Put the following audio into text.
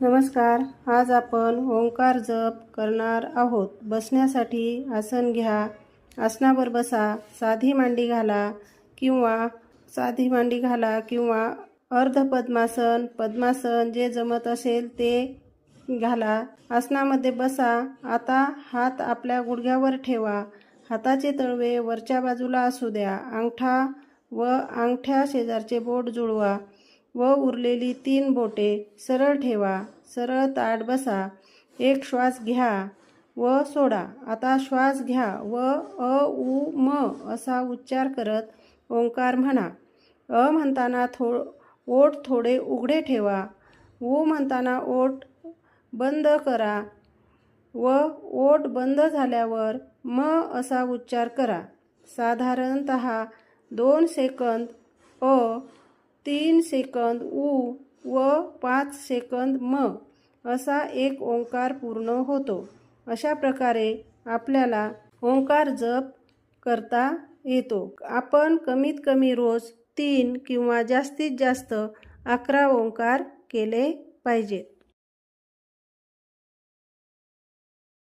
नमस्कार. आज आपण ओंकार जप करणार आहोत. बसण्यासाठी आसन घ्या. आसनावर बसा. साधी मांडी घाला किंवा अर्ध पद्मासन जे जमत असेल ते घाला. आसनामध्ये बसा. आता हात आपल्या गुडघ्यावर ठेवा. हाताचे तळवे वरच्या बाजूला असू द्या. अंगठा व अंगठ्या शेजारचे बोट जुळवा व उरलेली 3 बोटे सरळ ठेवा. सरळ ताठ बसा. एक श्वास घ्या व सोडा. आता श्वास घ्या व अ उ म असा उच्चार करत ओंकार म्हणा. अ म्हणताना ओठ थोडे उघडे ठेवा. उ म्हणताना ओठ बंद करा व ओठ बंद झाल्यावर म असा उच्चार करा. साधारणतः 2 सेकंद अ, 3 सेकंद उ व 5 सेकंद म असा एक ओंकार पूर्ण होतो. अशा प्रकारे आपल्याला ओंकार जप करता येतो. आपण कमीत कमी रोज 3 किंवा जास्तीत जास्त 11 ओंकार केले पाहिजेत.